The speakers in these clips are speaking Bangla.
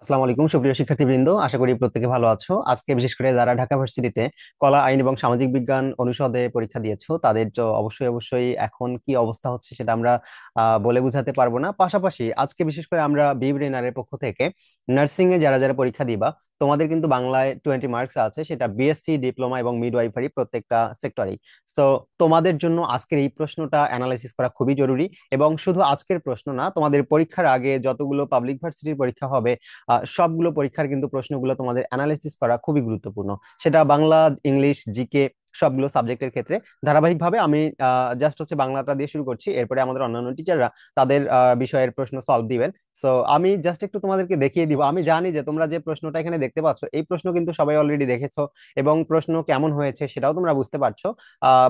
আসসালামু আলাইকুম সুপ্রিয় শিক্ষার্থীবৃন্দ, আশা করি প্রত্যেকে ভালো আছো। আজকে বিশেষ করে যারা ঢাকা ভার্সিটিতে কলা, আইন এবং সামাজিক বিজ্ঞান অনুষদে পরীক্ষা দিয়েছো তাদের তো অবশ্যই অবশ্যই এখন কি অবস্থা হচ্ছে সেটা আমরা বলে বোঝাতে পারবো না। পাশাপাশি আজকে বিশেষ করে আমরা বি ব্রেনারের পক্ষ থেকে নার্সিং এ যারা যারা পরীক্ষা দিবা তোমাদের কিন্তু বাংলায় 20 মার্কস আছে, সেটা বিএসসি, ডিপ্লোমা এবং মিডওয়াইফারি প্রত্যেকটা সেক্টরেই। সো তোমাদের জন্য আজকের এই প্রশ্নটা অ্যানালাইসিস করা খুবই জরুরি। এবং শুধু আজকের প্রশ্ন না, তোমাদের পরীক্ষার আগে যতগুলো পাবলিক ভার্সিটির পরীক্ষা হবে সবগুলো পরীক্ষার কিন্তু প্রশ্নগুলো তোমাদের অ্যানালাইসিস করা খুবই গুরুত্বপূর্ণ। সেটা বাংলা, ইংলিশ, জিকে সবগুলো সাবজেক্টের ক্ষেত্রে ধারাবাহিকভাবে আমি জাস্ট হচ্ছে বাংলাটা দিয়ে শুরু করছি, এরপরে আমাদের অন্যান্য টিচাররা তাদের বিষয়ের প্রশ্ন সলভ দিবেন। সো আমি জাস্ট একটু তোমাদেরকে দেখিয়ে দিব। আমি জানি যে তোমরা যে প্রশ্নটা এখানে দেখতে পাচ্ছ এই প্রশ্ন কিন্তু সবাই অলরেডি দেখেছো এবং প্রশ্ন কেমন হয়েছে সেটাও তোমরা বুঝতে পারছো।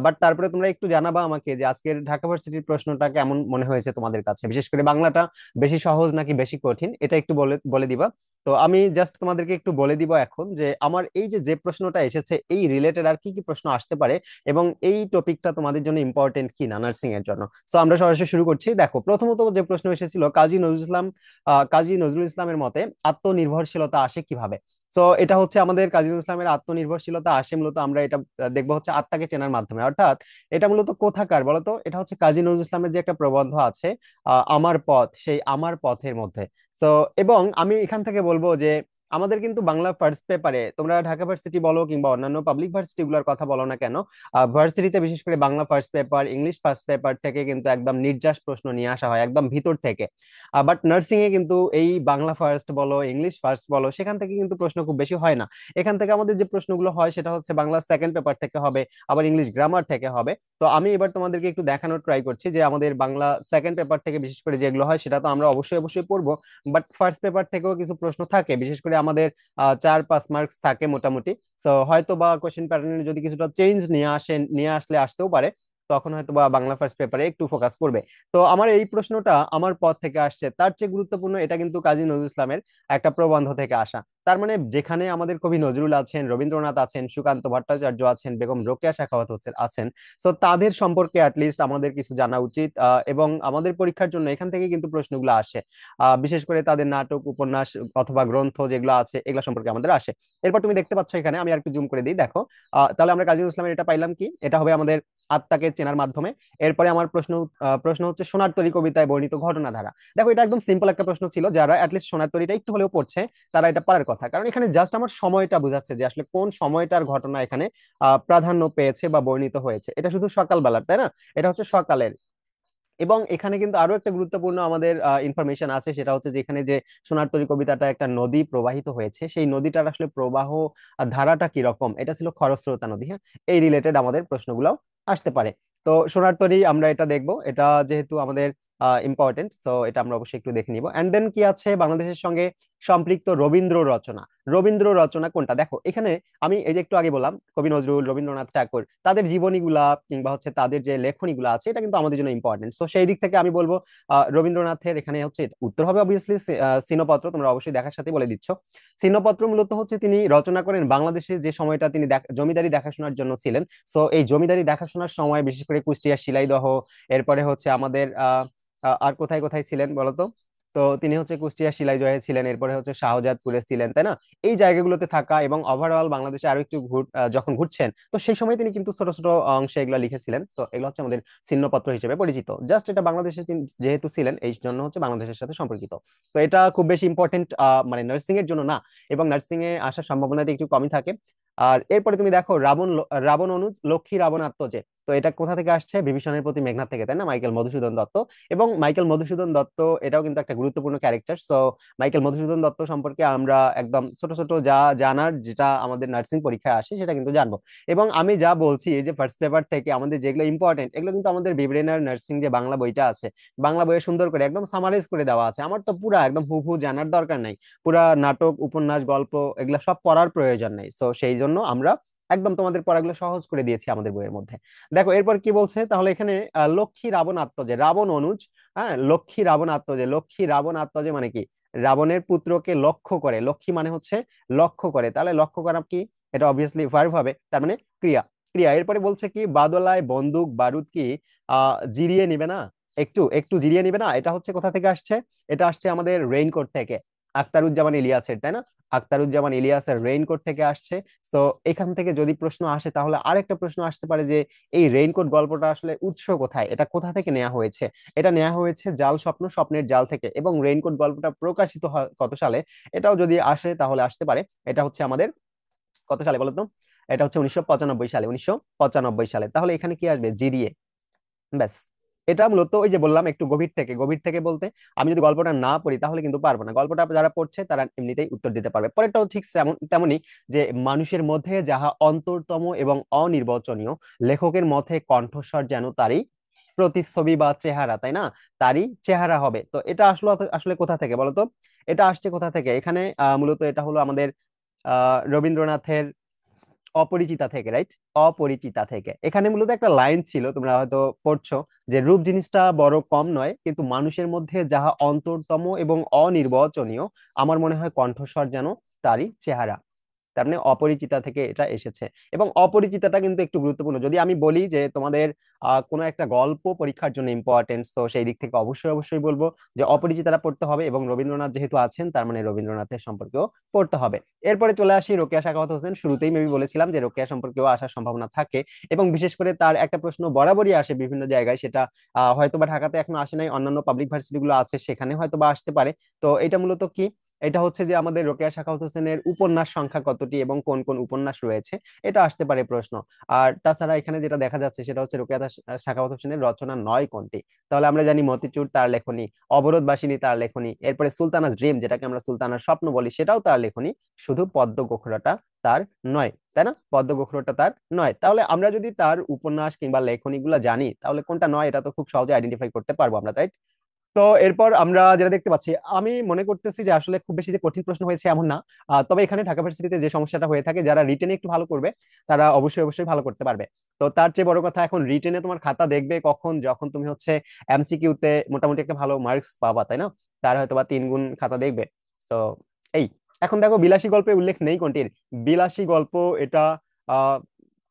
বাট তারপরে তোমরা একটু জানাবা আমাকে যে আজকের ঢাকা ভার্সিটির প্রশ্নটা কেমন মনে হয়েছে তোমাদের কাছে, বিশেষ করে বাংলাটা বেশি সহজ নাকি বেশি কঠিন, এটা একটু বলে বলে দিবা। তো আমি জাস্ট তোমাদেরকে একটু বলে দিব এখন যে আমার এই যে যে প্রশ্নটা এসেছে এই রিলেটেড আর কি কি প্রশ্ন আসতে পারে এবং এই টপিকটা তোমাদের জন্য ইম্পর্টেন্ট কি না নার্সিং এর জন্য। সো আমরা সরাসরি শুরু করছি। দেখো, প্রথমত যে প্রশ্ন এসেছিল কাজী নজরুল ইসলামের মতে আত্মনির্ভরশীলতা আসে কিভাবে। তো এটা হচ্ছে আমাদের কাজী নজরুল ইসলামের আত্মনির্ভরশীলতা আসে মূলত, আমরা এটা দেখবো হচ্ছে আত্মাকে চেনার মাধ্যমে। অর্থাৎ এটা মূলত কোথাকার বলতো, এটা হচ্ছে কাজী নজরুল ইসলামের যে একটা প্রবন্ধ আছে আমার পথ, সেই আমার পথের মধ্যে। তো এবং আমি এখান থেকে বলবো যে আমাদের কিন্তু বাংলা ফার্স্ট পেপারে, তোমরা ঢাকা ভার্সিটি বলো কিংবা অন্যান্য পাবলিক ভার্সিটি গুলোর কথা বলো না কেন, ভার্সিটিতে বিশেষ করে Bangla first paper, English first paper থেকে কিন্তু একদম নির্যাস প্রশ্ন নিয়ে আসা হয় একদম ভিতর থেকে। বাট নার্সিং এ কিন্তু এই বাংলা ফার্স্ট বলো, ইংলিশ ফার্স্ট বলো, সেখান থেকে কিন্তু প্রশ্ন খুব বেশি হয় না। এখান থেকে আমাদের যে প্রশ্নগুলো হয় সেটা হচ্ছে বাংলা সেকেন্ড পেপার থেকে হবে, আবার ইংলিশ গ্রামার থেকে হবে। তো আমি এবার তোমাদেরকে একটু দেখানোর ট্রাই করছি যে আমাদের বাংলা সেকেন্ড পেপার থেকে বিশেষ করে যেগুলো হয় সেটা তো আমরা অবশ্যই অবশ্যই পড়বো, বাট ফার্স্ট পেপার থেকেও কিছু প্রশ্ন থাকে, বিশেষ করে আমাদের 4-5 মার্কস থাকে মোটামুটি। তো হয়তো বা কোশ্চেন প্যাটার্নে যদি কিছুটা চেঞ্জ নিয়ে আসলে আসতেও পারে, তখন হয়তো বা বাংলা ফার্স্ট পেপারে একটু ফোকাস করবে। তো আমার এই প্রশ্নটা আমার পথ থেকে আসছে, তার চেয়ে গুরুত্বপূর্ণ এটা কিন্তু কাজী নজরুল ইসলামের একটা প্রবন্ধ থেকে আসা। তার মানে যেখানে আমাদের কবি নজরুল আছেন, রবীন্দ্রনাথ আছেন, সুকান্ত ভট্টাচার্য আছেন, বেগম রোকেয়া সাখাওয়াত আছেন, সো তাদের সম্পর্কে অ্যাটলিস্ট আমাদের কিছু জানা উচিত। এবং আমাদের পরীক্ষার জন্য এখান থেকে কিন্তু প্রশ্নগুলো আসে, বিশেষ করে তাদের নাটক, উপন্যাস অথবা গ্রন্থ যেগুলো আছে এগুলো সম্পর্কে আমাদের আসে। এরপর তুমি দেখতে পাচ্ছ এখানে, আমি আর একটু জুম করে দিই, দেখো। তাহলে আমরা কাজী নজরুল ইসলামের এটা পাইলাম কি, এটা হবে আমাদের আত্মাকে চেনার মাধ্যমে। এরপরে আমার প্রশ্ন হচ্ছে সোনার তরী কবিতায় বর্ণিত ঘটনাধারা। দেখো, এটা একদম সিম্পল একটা প্রশ্ন ছিল, যারা অ্যাটলিস্ট সোনার তরীটা একটু হলেও পড়ছে তারা এটা পারার কথা, কারণ এখানে জাস্ট আমার সময়টা বোঝাচ্ছে যে আসলে কোন সময়টার ঘটনা এখানে প্রাধান্য পেয়েছে বা বর্ণিত হয়েছে। এটা শুধু সকালবেলার, তাই না? এটা হচ্ছে সকালের। এবং এখানে কিন্তু আরো একটা গুরুত্বপূর্ণ আমাদের ইনফরমেশন আছে, সেটা হচ্ছে যে এখানে যে সোনার তরী কবিতাটা একটা নদী প্রবাহিত হয়েছে, সেই নদীটার আসলে প্রবাহ ধারাটা কি রকম, এটা ছিল খরস্রোতা নদী। হ্যাঁ, এই রিলেটেড আমাদের প্রশ্নগুলো আসতে পারে। তো সোনার তরী আমরা এটা দেখবো, এটা যেহেতু আমাদের ইম্পর্টেন্ট, তো এটা আমরা অবশ্যই একটু দেখে নিব। এন্ড দেন কি আছে, বাংলাদেশের সঙ্গে সম্পৃক্ত রবীন্দ্র রচনা। রবীন্দ্র রচনা কোনটা, দেখো এখানে আমি এই যে একটু আগে বললাম কবি নজরুল, রবীন্দ্রনাথ ঠাকুর, তাদের জীবনীগুলা কিংবা হচ্ছে তাদের যে লেখনীগুলো আছে এটা কিন্তু আমাদের জন্য ইম্পর্টেন্ট। তো সেই দিক থেকে আমি বলবো রবীন্দ্রনাথের এখানে হচ্ছে উত্তর হবে অবভিয়াসলি ছিন্নপত্র। তোমরা অবশ্যই দেখার সাথে বলে দিচ্ছ। ছিন্নপত্র মূলত হচ্ছে তিনি রচনা করেন বাংলাদেশে যে সময়টা তিনি জমিদারি দেখাশোনার জন্য ছিলেন। সো এই জমিদারি দেখাশোনার সময় বিশেষ করে কুষ্টিয়া, শিলাইদহ, এরপরে হচ্ছে আমাদের আর কোথায় কোথায় ছিলেন বলতো। তো তিনি হচ্ছে কুষ্টিয়া, শিলাইদহে ছিলেন, এরপরে হচ্ছে শাহজাদপুরে ছিলেন, তাই না? এই জায়গাগুলোতে থাকা এবং ওভারঅল বাংলাদেশে আরো একটু যখন ঘুরছেন, তো সেই সময় তিনি কিন্তু ছোট ছোট অংশে এগুলো লিখেছিলেন। তো এগুলো হচ্ছে আমাদের ছিন্নপত্র হিসেবে পরিচিত। জাস্ট এটা বাংলাদেশে তিনি যেহেতু ছিলেন এই জন্য হচ্ছে বাংলাদেশের সাথে সম্পর্কিত। তো এটা খুব বেশি ইম্পর্টেন্ট মানে নার্সিং এর জন্য না, এবং নার্সিং এ আসার সম্ভাবনাটা একটু কমই থাকে। আর এরপরে তুমি দেখো রাবণ অনুজ লক্ষ্মী রাবণ আত্মজে। তো এটা কোথা থেকে আসছে, বিভীষণের প্রতি মেঘনাদ থেকে, তাই না? মাইকেল মধুসূদন দত্ত। এবং মাইকেল মধুসূদন দত্ত এটাও কিন্তু একটা গুরুত্বপূর্ণ character. So Michael Madhusudan Dutta সম্পর্কে আমরা একদম ছোট ছোট যা জানার, যেটা আমাদের নার্সিং পরীক্ষায় আসে সেটা কিন্তু জানবো। এবং আমি যা বলছি এই যে ফার্স্ট পেপার থেকে আমাদের যেগুলো ইম্পর্টেন্ট এগুলো কিন্তু আমাদের বিব্রেনার নার্সিং যে বাংলা বইটা আছে, বাংলা বইয়ে সুন্দর করে একদম সামারাইজ করে দেওয়া আছে। আমার তো পুরা একদম হুবহু জানার দরকার নাই, পুরা নাটক, উপন্যাস, গল্প এগুলা সব পড়ার প্রয়োজন নাই। সো সেই জন্য আমরা একদম তোমাদের পড়াগুলো সহজ করে দিয়েছি আমাদের বইয়ের মধ্যে। দেখো এরপর কি বলছে, তাহলে এখানে লক্ষ্মী রাবণ আত্মজে, রাবণ অনুজ। হ্যাঁ, লক্ষ্মী রাবণ আত্মজে, লক্ষ্মী রাবণ আত্মজে মানে কি, রাবণের পুত্রকে লক্ষ্য করে, লক্ষ্মী মানে হচ্ছে লক্ষ্য করে, তাহলে লক্ষ্য করা কি, এটা অবভিয়াসলি ভার্ব হবে, তার মানে ক্রিয়া। ক্রিয়া। এরপরে বলছে কি, বাদলায় বন্দুক বারুদ কি জিরিয়ে নিবে না, একটু একটু জিরিয়ে নিবে না, এটা হচ্ছে কোথা থেকে আসছে, এটা আসছে আমাদের রেইনকোট থেকে। আখতারুজ্জামান ইলিয়াসের, তাই না? আখতারুজ্জামান ইলিয়াসের রেইনকোট থেকে আসছে। তো এখান থেকে যদি প্রশ্ন আসে তাহলে আরেকটা প্রশ্ন আসতে পারে যে এই রেইনকোট গল্পটা আসলে উৎস কোথায়, এটা কোথা থেকে নেওয়া হয়েছে? এটা নেওয়া হয়েছে জাল স্বপ্ন স্বপ্নের জাল থেকে। এবং রেইনকোট গল্পটা প্রকাশিত হয় কত সালে, এটাও যদি আসে তাহলে আসতে পারে। এটা হচ্ছে আমাদের কত সালে বলতো? এটা হচ্ছে 1995 সালে, 1995 সালে। তাহলে এখানে কি আসবে? জিডিএ। ব্যাস। এটা মূলত ওই যে বললাম একটু গভীর থেকে, গভীর থেকে বলতে আমি যদি গল্পটা না পড়ি তাহলে কিন্তু পারবো না। গল্পটা যারা পড়ছে তারা এমনিতেই উত্তর দিতে পারবে। পরেরটাও ঠিক তেমনই, যে মানুষের মধ্যে যাহা অন্তরতম এবং অনির্বচনীয়, লেখকের মধ্যে কণ্ঠস্বর যেন তারই প্রতিচ্ছবি বা চেহারা, তাই না? তারই চেহারা হবে। তো এটা আসলে আসলে কোথা থেকে বলতো? এটা আসছে কোথা থেকে? এখানে মূলত এটা হলো আমাদের রবীন্দ্রনাথের অপরিচিতা থেকে, রাইট? অপরিচিতা থেকে। এখানে মূলত একটা লাইন ছিল, তোমরা হয়তো পড়ছো, যে রূপ জিনিসটা বড় কম নয়, কিন্তু মানুষের মধ্যে যাহা অন্তরতম এবং অনির্বচনীয়, আমার মনে হয় কণ্ঠস্বর যেন তারই চেহারা। তার মানে অপরিচিতা থেকে এটা এসেছে। এবং অপরিচিতাটা কিন্তু একটু গুরুত্বপূর্ণ। যদি আমি বলি যে তোমাদের কোনো একটা গল্প পরীক্ষার জন্য ইম্পর্টেন্স, তো সেই দিক থেকে অবশ্যই অবশ্যই বলবো যে অপরিচিতাটা পড়তে হবে। এবং রবীন্দ্রনাথ যেহেতু আছেন, তার মানে রবীন্দ্রনাথের সম্পর্কেও পড়তে হবে। এরপরে চলে আসি রোকেয়া সাখাওয়াত হোসেন। শুরুতেই মেবি বলেছিলাম যে রোকেয়া সম্পর্কেও আসার সম্ভাবনা থাকে। এবং বিশেষ করে তার একটা প্রশ্ন বরাবরই আসে বিভিন্ন জায়গায়, সেটা হয়তোবা ঢাকাতে এখনো আসে নাই, অন্যান্য পাবলিক ভার্সিটি গুলো আছে সেখানে হয়তোবা আসতে পারে। তো এটা মূলত কি? এটা হচ্ছে যে আমাদের রোকেয়া সাখাওয়াত হোসেনের উপন্যাস সংখ্যা কতটি এবং কোন কোন উপন্যাস রয়েছে, এটা আসতে পারে প্রশ্ন। আর তাছাড়া এখানে যেটা দেখা যাচ্ছে সেটা হচ্ছে রোকেয়া সাখাওয়াত হোসেনের রচনা নয় কোনটি। তাহলে আমরা জানি মতিচুর তার লেখনী, অবরোধবাসিনী তার লেখনী, এরপরে সুলতানাস ড্রিম যেটাকে আমরা সুলতানার স্বপ্ন বলি সেটাও তার লেখনী। শুধু পদ্ম গোখরাটা তার নয়, তাই না? পদ্ম গোখরোটা তার নয়। তাহলে আমরা যদি তার উপন্যাস কিংবা লেখনী গুলা জানি, তাহলে কোনটা নয় এটা তো খুব সহজে আইডেন্টিফাই করতে পারবো আমরা, তাই? তো এরপর আমরা যেটা দেখতে পাচ্ছি, আমি মনে করতেছি যে আসলে খুব বেশি যে কঠিন প্রশ্ন হয়েছে এমন না। তবে এখানে ঢাকা ভার্সিটিতে যে সমস্যাটা হয়ে থাকে, যারা রিটেনে একটু ভালো করবে তারা অবশ্যই অবশ্যই ভালো করতে পারবে। তো তার চেয়ে বড় কথা, এখন রিটেনে তোমার খাতা দেখবে কখন? যখন তুমি হচ্ছে এমসিকিউ তে মোটামুটি একটা ভালো মার্কস পাবা, তাই না? তার হয়তো বা 3 গুণ খাতা দেখবে। তো এই, এখন দেখো বিলাসী গল্পে উল্লেখ নেই কোনটির। বিলাসী গল্প এটা আহ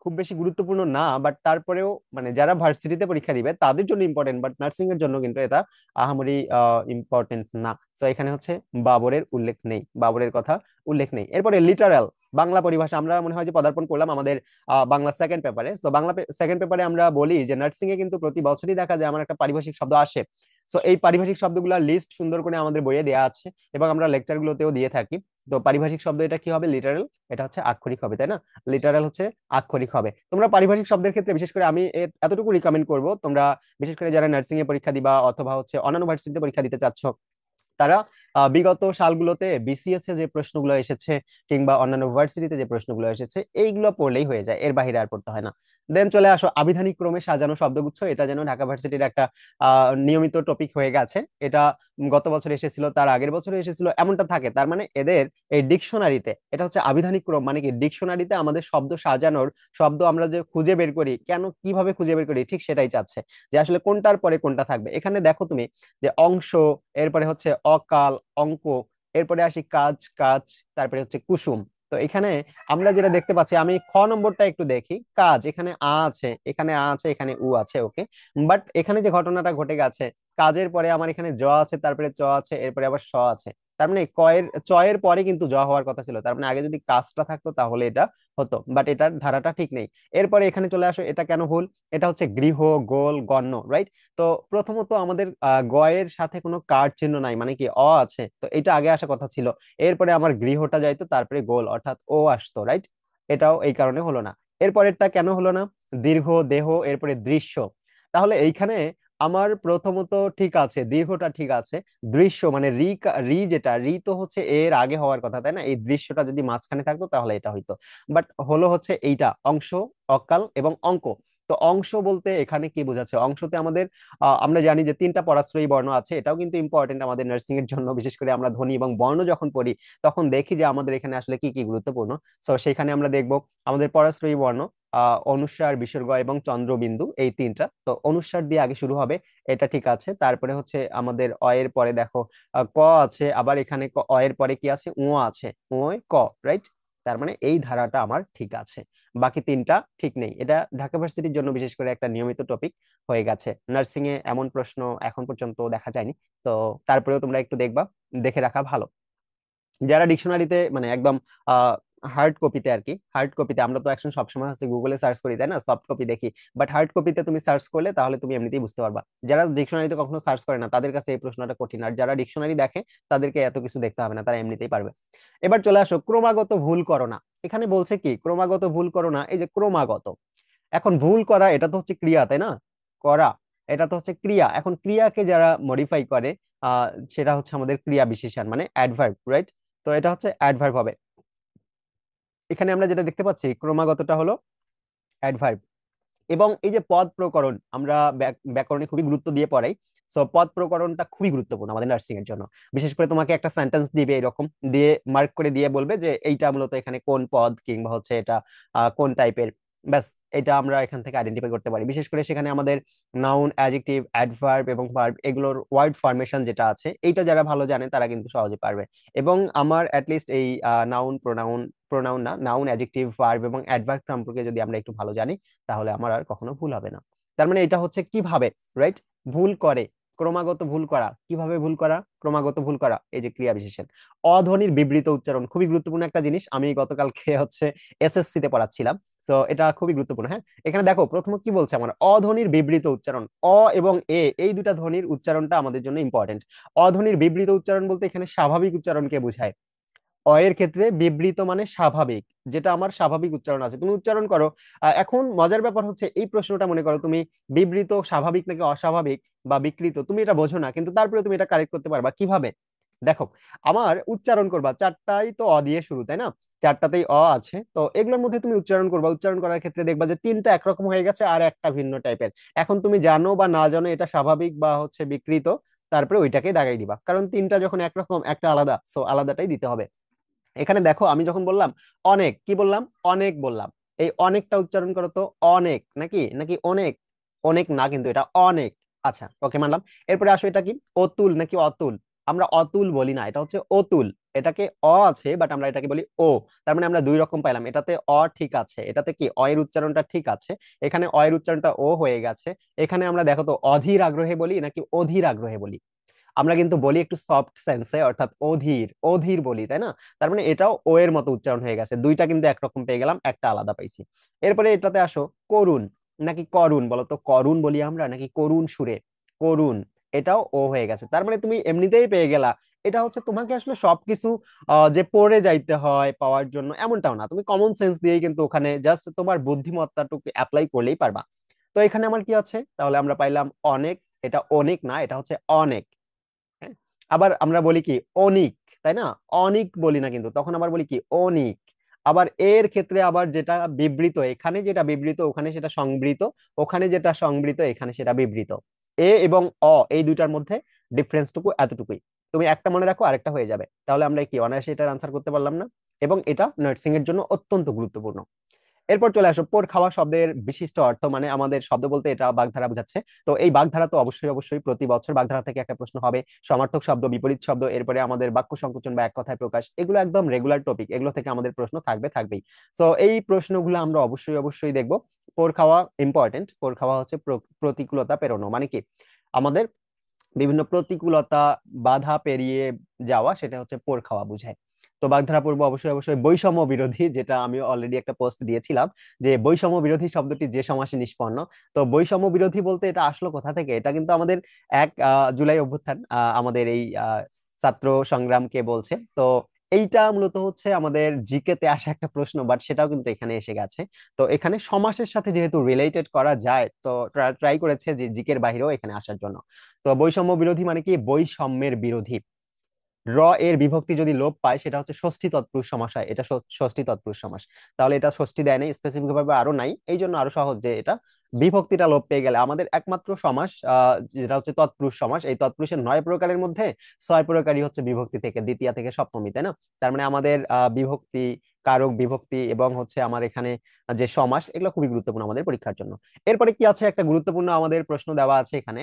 খুব বেশি গুরুত্বপূর্ণ না, বাট তারপরেও মানে যারা ভার্সিটিতে পরীক্ষা দিবে তাদের জন্য ইম্পর্টেন্ট, বাট নার্সিং এর জন্য কিন্তু এটা আহামরি ইম্পর্টেন্ট না। তো এখানে হচ্ছে বাবরের উল্লেখ নেই, বাবরের কথা উল্লেখ নেই। এরপরে লিটারাল বাংলা পরিভাষা আমরা মনে হয় যে পদার্পণ করলাম আমাদের বাংলা সেকেন্ড পেপারে। তো বাংলা সেকেন্ড পেপারে আমরা বলি যে নার্সিং এ কিন্তু প্রতি বছরই দেখা যায় আমার একটা পারিভাষিক শব্দ আসে। তো এই পারিভাষিক শব্দগুলোর লিস্ট সুন্দর করে আমাদের বইয়ে দেওয়া আছে এবং আমরা লেকচার গুলোতেও দিয়ে থাকি। তো পারিভাষিক শব্দ এটা কি হবে? লিটারাল। এটা হচ্ছে আক্ষরিক হবে, তাই না? লিটারাল হচ্ছে আক্ষরিক হবে। তোমরা পারিভাষিক শব্দের ক্ষেত্রে বিশেষ করে আমি এতটুকু রিকমেন্ড করব, তোমরা বিশেষ করে যারা নার্সিং এ পরীক্ষা দিবা অথবা হচ্ছে অন্যান্য ভার্সিটিতে পরীক্ষা দিতে চাচ্ছ, তারা বিগত সালগুলোতে বিসিএস এ যে প্রশ্নগুলো এসেছে কিংবা অন্যান্য ভার্সিটিতে যে প্রশ্নগুলো এসেছে এইগুলো পড়লেই হয়ে যায়, এর বাইরে আর পড়তে হয় না। দেন চলে আসো আবিধানিক ক্রমে সাজানো শব্দগুচ্ছ। এটা যেন ঢাকা ভার্সিটির একটা নিয়মিত টপিক হয়ে গেছে। এটা গত বছর এসেছিল, তার আগের বছরে এসেছিল, এমনটা থাকে। তার মানে এদের এই ডিকশনারিতে এটা হচ্ছে আবিধানিক ক্রম, মানে কি ডিকশনারিতে আমাদের শব্দ সাজানোর, শব্দ আমরা যে খুঁজে বের করি, কেন কিভাবে খুঁজে বের করি, ঠিক সেটাই চাচ্ছে, যে আসলে কোনটার পরে কোনটা থাকবে। এখানে দেখো তুমি যে অংশ, এরপরে হচ্ছে অকাল, অঙ্ক, এরপরে আসি কাজ কাজ, তারপরে হচ্ছে কুসুম। তো এখানে আমরা যেটা দেখতে পাচ্ছি, আমি খ নম্বরটা একটু দেখি। কাজ, এখানে আ আছে, এখানে আ আছে, এখানে উ আছে, ওকে। বাট এখানে যে ঘটনাটা ঘটে গেছে, কাজের পরে আমার এখানে জ আছে, তারপরে চ আছে, এরপরে আবার স আছে। তার মানে চয়ের পরে কিন্তু জ হওয়ার কথা ছিল। তার মানে আগে যদি কাজটা থাকতো তাহলে এটা হতো, বাট এটার ধারাটা ঠিক নেই। এরপরে এখানে চলে আসো, এটা কেন ভুল? এটা হচ্ছে গৃহ, গোল, গণ্য, রাইট? তো প্রথমত আমাদের গয়ের সাথে কোনো কার চিহ্ন নাই, মানে কি অ আছে, তো এটা আগে আসা কথা ছিল। এরপরে আমার গৃহটা যাইতো, তারপরে গোল অর্থাৎ ও আসতো, রাইট? এটাও এই কারণে হলো না। এরপরেরটা কেন হলো না? দীর্ঘ, দেহ, এরপরে দৃশ্য। তাহলে এইখানে আমার প্রথমত ঠিক আছে, দীর্ঘটা ঠিক আছে। দৃশ্য মানে রি, রি যেটা রি তো হচ্ছে এর আগে হওয়ার কথা, তাই না? এই দৃশ্যটা যদি মাঝখানে থাকতো তাহলে এটা হইতো। বাট হলো হচ্ছে এইটা অংশ, অকাল এবং অঙ্ক। তো অংশ বলতে এখানে কি বোঝাচ্ছে? অংশতে আমাদের আমরা জানি যে 3টা পরাশ্রয়ী বর্ণ আছে। এটাও কিন্তু ইম্পর্টেন্ট আমাদের নার্সিং এর জন্য। বিশেষ করে আমরা ধ্বনি এবং বর্ণ যখন পড়ি তখন দেখি যে আমাদের এখানে আসলে কি কি গুরুত্বপূর্ণ। তো সেখানে আমরা দেখব আমাদের পরাশ্রয়ী বর্ণ অনুস্বার, বিসর্গ এবং চন্দ্রবিন্দু, এই 3টা। তো অনুস্বার দিয়ে আগে শুরু হবে, এটা ঠিক আছে। তারপরে হচ্ছে আমাদের অ এর পরে দেখো ক আছে, আবার এখানে অ এর পরে কি আছে? উ আছে, উ ক, রাইট? তার মানে এই ধারাটা আমার ঠিক আছে। বাকি 3টা ঠিক নেই। এটা ঢাকা ভার্সিটির জন্য বিশেষ করে একটা নিয়মিত টপিক হয়ে গেছে। নার্সিং এ এমন প্রশ্ন এখন পর্যন্ত দেখা যায়নি। তো তারপরেও তোমরা একটু দেখবা, দেখে রাখা ভালো। যারা ডিকশনারিতে মানে একদম হার্ড কপিতে আর কি, হার্ড কপিতে আমরা তো এখন সবসময় হচ্ছে গুগলে সার্চ করি তাই না, সফট কপি দেখি, বাট হার্ড কপিতে তুমি সার্চ করলে তাহলে তুমি এমনিতেই বুঝতে পারবা। যারা ডিকশনারিতে কখনো সার্চ করে না তাদের কাছে এই প্রশ্নটা কঠিন, আর যারা ডিকশনারি দেখে তাদেরকে এত কিছু দেখতে হবে না, তারা এমনিতেই পারবে। এবার চলে আসো ক্রমাগত ভুল করো না। এখানে বলছে কি ক্রমাগত ভুল করো না, এই যে ক্রমাগত, এখন ভুল করা এটা তো হচ্ছে ক্রিয়া তাই না, করা এটা তো হচ্ছে ক্রিয়া। এখন ক্রিয়াকে যারা মডিফাই করে আহ সেটা হচ্ছে আমাদের ক্রিয়া বিশেষণ মানে অ্যাডভার্ব, রাইট? তো এটা হচ্ছে অ্যাডভার্ব হবে। এখানে আমরা যেটা দেখতে পাচ্ছি ক্রমাগতটা হলো অ্যাডভার্ব। এবং এই যে পদ প্রকরণ আমরা ব্যাকরণে খুবই গুরুত্ব দিয়ে পড়াই। সো পদ প্রকরণটা খুবই গুরুত্বপূর্ণ আমাদের নার্সিং এর জন্য। বিশেষ করে তোমাকে একটা সেন্টেন্স দিবে এরকম দিয়ে মার্ক করে দিয়ে বলবে যে এইটা মূলত এখানে কোন পদ কিংবা হচ্ছে এটা কোন টাইপের, ব্যাস এটা আমরা এখান থেকে আইডেন্টিফাই করতে পারি। বিশেষ করে সেখানে আমাদের নাউন, অ্যাডজেক্টিভ, অ্যাডভার্ব এবং ভার্ব এগুলোর ওয়ার্ড ফরমেশন যেটা আছে এইটা যারা ভালো জানে তারা কিন্তু সহজে পারবে। এবং আমার অ্যাটলিস্ট এই নাউন, প্রোনাউন, প্রোনাউন না, নাউন, অ্যাডজেক্টিভ, ভার্ব এবং অ্যাডভার্ব সম্পর্কে যদি আমরা একটু ভালো জানি তাহলে আমার আর কখনো ভুল হবে না। তার মানে এটা হচ্ছে কিভাবে, রাইট? ভুল করে, ক্রমাগত ভুল করা, কিভাবে ভুল করা, ক্রমাগত ভুল করা, এই যে ক্রিয়া বিশেষণ। অধ্বনির বিবৃত উচ্চারণ খুবই গুরুত্বপূর্ণ একটা জিনিস, আমি গতকালকে হচ্ছে এসএসসি তে পড়াচ্ছিলাম। তো এটা খুবই গুরুত্বপূর্ণ। হ্যাঁ, এখানে দেখো প্রথম কি বলছে আমার, অধ্বনির বিবৃত উচ্চারণ। অ এবং এ এই দুটা ধ্বনির উচ্চারণটা আমাদের জন্য ইম্পর্টেন্ট। অধ্বনির বিবৃত উচ্চারণ বলতে এখানে স্বাভাবিক উচ্চারণকে বোঝায়। অ এর ক্ষেত্রে বিবৃত মানে স্বাভাবিক, যেটা আমার স্বাভাবিক উচ্চারণ আছে তুমি উচ্চারণ করো। এখন মজার ব্যাপার হচ্ছে এই প্রশ্নটা মনে করো তুমি বিবৃত স্বাভাবিক নাকি অস্বাভাবিক বা বিকৃত তুমি এটা বোঝো না, কিন্তু তারপরে তুমি এটা কারেক্ট করতে পারবা কিভাবে। দেখো, আমার উচ্চারণ করবা, চারটাই তো অ দিয়ে শুরু তাই না, চারটাতেই অ আছে, তো এগুলোর মধ্যে তুমি উচ্চারণ করবা, উচ্চারণ করার ক্ষেত্রে দেখবা যে তিনটা একরকম হয়ে গেছে আর একটা ভিন্ন টাইপের। এখন তুমি জানো বা না জানো এটা স্বাভাবিক বা হচ্ছে বিকৃত, তারপরে ওইটাকেই দাগাই দিবা, কারণ তিনটা যখন একরকম একটা আলাদা, সো আলাদাটাই দিতে হবে। এখানে দেখো আমি যখন বললাম অনেক, কি বললাম, অনেক বললাম, এই অনেকটা উচ্চারণ করো তো, অনেক নাকি নাকি অনেক, অনেক না কিন্তু এটা অনেক। আচ্ছা ওকে মানলাম। এরপরে আসো এটা কি, অতুল নাকি অতুল, আমরা অতুল বলি না, এটা হচ্ছে অতুল। এটাকে অ আছে বাট আমরা এটাকে বলি ও। তার মানে আমরা দুই রকম পাইলাম, এটাতে অ ঠিক আছে, এটাতে কি অ এর উচ্চারণটা ঠিক আছে, এখানে অ এর উচ্চারণটা ও হয়ে গেছে। এখানে আমরা দেখো তো অধীর আগ্রহে বলি নাকি অধীর আগ্রহে বলি, আমরা কিন্তু বলি একটু সফট সেন্সে, অর্থাৎ অধীর, অধীর বলি তাই না। তার মানে এটাও ও এর মতো উচ্চারণ হয়ে গেছে, দুইটা কিন্তু একরকম পেয়ে গেলাম, একটা আলাদা পাইছি। এরপরে এটাতে আসো, করুণ নাকি করুণ বলো তো, করুণ বলি আমরা নাকি করুণ সুরে, করুণ, এটাও ও হয়ে গেছে। তার মানে তুমি এমনিতেই পেয়ে গেলা। এটা হচ্ছে তোমাকে আসলে সবকিছু যে পড়ে যাইতে হয় পাওয়ার জন্য এমনটাও না, তুমি কমন সেন্স দিয়েই কিন্তু ওখানে জাস্ট তোমার বুদ্ধিমত্তাটুকু অ্যাপ্লাই করলেই পারবা। তো এখানে আমার কি আছে, তাহলে আমরা পাইলাম অনেক, এটা অনেক না, এটা হচ্ছে অনেক। হ্যাঁ, আবার আমরা বলি কি অনিক, তাই না, অনিক বলি না কিন্তু, তখন আবার বলি কি অনিক। আবার এর ক্ষেত্রে আবার যেটা বিবৃত, এখানে যেটা বিবৃত ওখানে সেটা সংবৃত, ওখানে যেটা সংবৃত এখানে সেটা বিবৃত। এ এবং অ এই দুইটার মধ্যে ডিফারেন্সটুকু এতটুকুই, তুমি একটা মনে রাখো আরেকটা হয়ে যাবে, তাহলে আমরা কি অনায়াসে এটার আনসার করতে পারলাম না। এবং এটা নার্সিং এর জন্য অত্যন্ত গুরুত্বপূর্ণ। এরপর চলে আসো পোর খাওয়া শব্দের বিশিষ্ট অর্থ, মানে আমাদের শব্দ বলতে এটা বাগধারা বোঝাচ্ছে। তো এই বাগধারা তো অবশ্যই অবশ্যই প্রতি বছর বাগধারা থেকে একটা প্রশ্ন হবে, সমার্থক শব্দ, বিপরীত শব্দ, এরপরে আমাদের বাক্য সংকোচন বা এক কথায় প্রকাশ, এগুলো একদম রেগুলার টপিক, এগুলো থেকে আমাদের প্রশ্ন থাকবে থাকবেই। তো এই প্রশ্নগুলো আমরা অবশ্যই অবশ্যই দেখবো। পোর খাওয়া ইম্পর্টেন্ট, পোর খাওয়া হচ্ছে প্রতিকূলতা পেরোনো, মানে কি আমাদের বিভিন্ন প্রতিকূলতা, বাধা পেরিয়ে যাওয়া, সেটা হচ্ছে পোর খাওয়া বুঝায়। তো বাগধারা পূর্ব অবশ্যই অবশ্যই বৈষম্য বিরোধী, যেটা আমি অলরেডি একটা পোস্ট দিয়েছিলাম যে বৈষম্য বিরোধী শব্দটি যে সমাসে নিষ্পন্ন। তো বৈষম্য বিরোধী বলতে এটা আসলো কোথা থেকে, এটা কিন্তু আমাদের এক জুলাই অভ্যুত্থান, আমাদের এই ছাত্র সংগ্রামকে বলছে। তো এইটা মূলত হচ্ছে আমাদের জিকে তে আসা একটা প্রশ্ন, বাট সেটাও কিন্তু এখানে এসে গেছে। তো এখানে সমাসের সাথে যেহেতু রিলেটেড করা যায়, তো ট্রাই করেছে যে জিকের বাইরেও এখানে আসার জন্য। তো বৈষম্য বিরোধী মানে কি, বৈষম্যের বিরোধী। র এর বিভক্তি যদি লোপ পায় সেটা হচ্ছে ষষ্ঠী তৎপুরুষ সমাস হয়, এটা ষষ্ঠী তৎপুরুষ সমাস। তাহলে এটা ষষ্ঠী দেয় নাই, স্পেসিফিক ভাবে আরো নাই, এই জন্য আরো সহজ যে এটা বিভক্তিটা লোপ পেয়ে গেলে আমাদের একমাত্র সমাস যেটা হচ্ছে তৎপুরুষ সমাস, এই তৎপুরুষের 9 প্রকারের মধ্যে 6 প্রকারই হচ্ছে বিভক্তি থেকে দ্বিতীয়া থেকে সপ্তমী তাই না। তার মানে আমাদের বিভক্তি, কারক বিভক্তি এবং হচ্ছে আমার এখানে যে সমাস, এগুলো খুবই গুরুত্বপূর্ণ আমাদের পরীক্ষার জন্য। এরপরে কি আছে, একটা গুরুত্বপূর্ণ আমাদের প্রশ্ন দেওয়া আছে এখানে,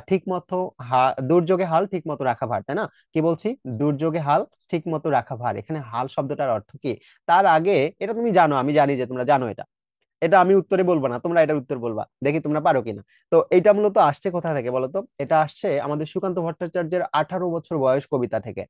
ঠিক মতো দুর্যোগে হাল ঠিক মতো রাখা ভার, তাই না। কি বলছি, দুর্যোগে হাল ঠিক মতো রাখা ভার, এখানে হাল শব্দটার অর্থ কি। তার আগে এটা তুমি জানো, আমি জানি যে তোমরা জানো এটা, এটা আমি উত্তরে বলবো না, তোমরা এটার উত্তর বলবা, দেখি তোমরা পারো কিনা। তো এটা মূলত আসছে কোথা থেকে বলো তো, এটা আসছে আমাদের সুকান্ত ভট্টাচার্যের 18 বছর বয়স কবিতা থেকে।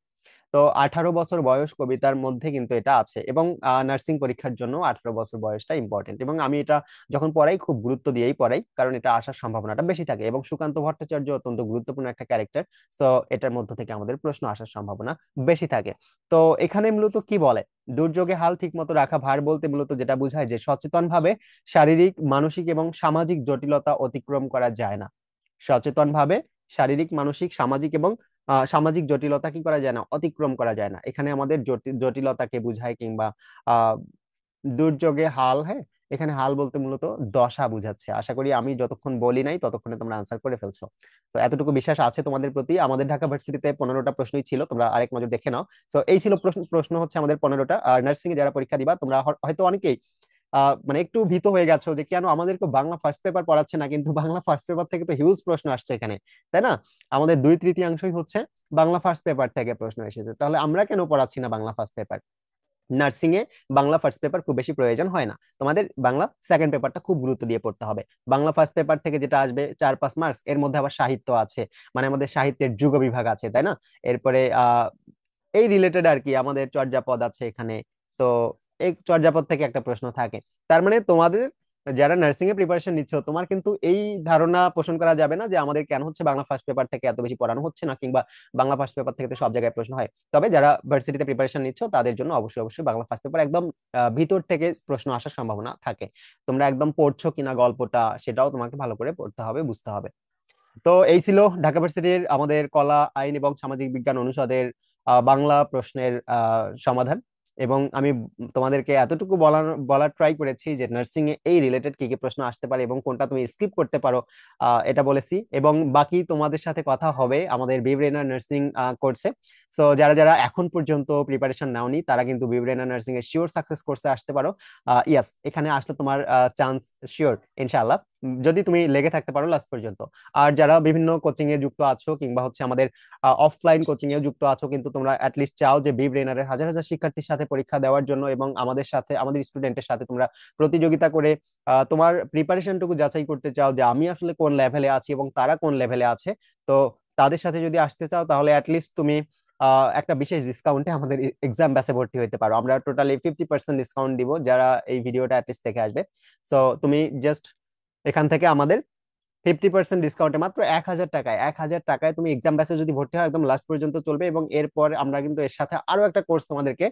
তো 18 বছর বয়স কবিতার মধ্যে কিন্তু এটা আছে, এবং নার্সিং পরীক্ষার জন্য 18 বছর বয়সটা ইম্পর্টেন্ট, এবং আমি এটা যখন পড়াই খুব গুরুত্ব দিয়েই পড়াই, কারণ এটা আসার সম্ভাবনাটা বেশি থাকে, এবং সুকান্ত ভট্টাচার্য অত্যন্ত গুরুত্বপূর্ণ একটা ক্যারেক্টার। তো এটার মধ্য থেকে আমাদের প্রশ্ন আসার সম্ভাবনা বেশি থাকে। তো এখানে মূলত কি বলে, দুর্যোগে হাল ঠিক মতো রাখা, ভার বলতে মূলত যেটা বোঝায় যে সচেতনভাবে শারীরিক, মানসিক এবং সামাজিক জটিলতা অতিক্রম করা যায় না। সচেতনভাবে শারীরিক, মানসিক, সামাজিক এবং সামাজিক জটিলতা কি করা যায় না, অতিক্রম করা যায় না। এখানে আমাদের জটিলতাকে বুঝায়, কিংবা আহ দুর্যোগে হাল, হ্যাঁ, এখানে হাল বলতে মূলত দশা বুঝাচ্ছে। আশা করি আমি যতক্ষণ বলি নাই ততক্ষণে তোমরা আনসার করে ফেলছো। তো এতটুকু বিশ্বাস আছে তোমাদের প্রতি। আমাদের ঢাকা ভার্সিটিতে 15টা প্রশ্নই ছিল, তোমরা আরেক নজর দেখে নাও। তো এই ছিল প্রশ্ন প্রশ্ন হচ্ছে আমাদের 15টা। আর নার্সিং এ যারা পরীক্ষা দিবা, তোমরা হয়তো অনেকেই মানে একটু ভীত হয়ে গেছো যে কেন আমাদেরকে বাংলা ফার্স্ট পেপার পড়াচ্ছে না, কিন্তু বাংলা ফার্স্ট পেপার থেকে তো হিউজ প্রশ্ন আসছে এখানে, তাই না? আমাদের 2/3 হচ্ছে বাংলা ফার্স্ট পেপার থেকে প্রশ্ন এসেছে, তাহলে আমরা কেন পড়াচ্ছি না বাংলা ফার্স্ট পেপার? নার্সিং এ বাংলা ফার্স্ট পেপার খুব বেশি প্রয়োজন হয় না, তোমাদের বাংলা সেকেন্ড পেপারটা খুব গুরুত্ব দিয়ে পড়তে হবে। বাংলা ফার্স্ট পেপার থেকে যেটা আসবে 4-5 মার্কস, এর মধ্যে আবার সাহিত্য আছে, মানে আমাদের সাহিত্যের যুগ বিভাগ আছে, তাই না? এরপরে এই রিলেটেড আর কি আমাদের চর্যাপদ আছে এখানে। তো এই চর্যাপদ থেকে একটা প্রশ্ন থাকে। তার মানে তোমাদের যারা নার্সিং এ প্রিপারেশন নিচ্ছ, তোমার কিন্তু এই ধারণা পোষণ করা যাবে না যে আমাদের কেন হচ্ছে বাংলা ফার্স্ট পেপার থেকে এত বেশি পড়ানো হচ্ছে না, কিংবা বাংলা ফার্স্ট পেপার থেকে তো সব জায়গায় প্রশ্ন হয়। তবে যারা ভার্সিটিতে প্রিপারেশন নিচ্ছ তাদের জন্য অবশ্যই অবশ্যই বাংলা ফার্স্ট পেপার একদম ভিতর থেকে প্রশ্ন আসার সম্ভাবনা থাকে। তোমরা একদম পড়ছো কিনা গল্পটা, সেটাও তোমাকে ভালো করে পড়তে হবে, বুঝতে হবে। তো এই ছিল ঢাকা ভার্সিটির আমাদের কলা, আইন এবং সামাজিক বিজ্ঞান অনুষদের বাংলা প্রশ্নের সমাধান। এবং আমি তোমাদেরকে এতটুকু বলার ট্রাই করেছি যে নার্সিং এ এই রিলেটেড কি কি প্রশ্ন আসতে পারে এবং কোনটা তুমি স্কিপ করতে পারো, এটা বলেছি। এবং বাকি তোমাদের সাথে কথা হবে আমাদের বিব্রেনার নার্সিং কোর্সে। সো যারা যারা এখন পর্যন্ত প্রিপারেশন নাওনি, তারা কিন্তু বিব্রেনার নার্সিং এর শিওর সাকসেস কোর্সে আসতে পারো। ইয়াস, এখানে আসলে তোমার চান্স শিওর, ইনশাআল্লাহ, যদি তুমি লেগে থাকতে পারো লাস্ট পর্যন্ত। আর যারা বিভিন্ন কোচিং এ যুক্ত আছো, কিংবা হচ্ছে আমাদের অফলাইন কোচিং এ যুক্ত আছো, কিন্তু তোমরা অ্যাটলিস্ট চাও যে বি ব্রেনারের হাজার হাজার শিক্ষার্থীর সাথে পরীক্ষা দেওয়ার জন্য, এবং আমাদের সাথে, আমাদের স্টুডেন্টের সাথে তোমরা প্রতিযোগিতা করে তোমার প্রিপারেশনটুকু যাচাই করতে চাও যে আমি আসলে কোন লেভেলে আছি এবং তারা কোন লেভেলে আছে, তো তাদের সাথে যদি আসতে চাও, তাহলে অ্যাটলিস্ট তুমি একটা বিশেষ ডিসকাউন্টে আমাদের এক্সাম ব্যাচে ভর্তি হতে পারো। আমরা টোটালি 50% ডিসকাউন্ট দিব যারা এই ভিডিওটা অ্যাটলিস্ট দেখে আসবে। সো তুমি জাস্ট এখান থেকে আমাদের 50% ডিসকাউন্টে মাত্র 1,000 টাকায়, 1,000 টাকায় তুমি এক্সাম ব্যাচে যদি ভর্তি হয়, একদম লাস্ট পর্যন্ত চলবে। এবং এরপর আমরা কিন্তু এর সাথে আরো একটা কোর্স তোমাদেরকে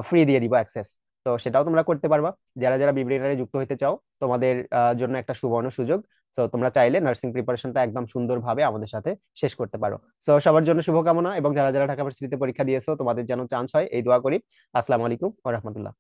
ফ্রি দিয়ে দিব, অ্যাক্সেস। তো সেটাও তোমরা করতে পারবা। যারা যারা বিব্রেনারে যুক্ত হতে চাও, তোমাদের জন্য একটা সুবর্ণ সুযোগ। তো তোমরা চাইলে নার্সিং প্রিপারেশনটা একদম সুন্দরভাবে আমাদের সাথে শেষ করতে পারো। তো সবার জন্য শুভকামনা, এবং যারা যারা ঢাকা ভার্সিটিতে পরীক্ষা দিয়েছো, তোমাদের যেন চান্স হয় এই দোয়া করি। আসসালামু আলাইকুম ওয়া রাহমাতুল্লাহ।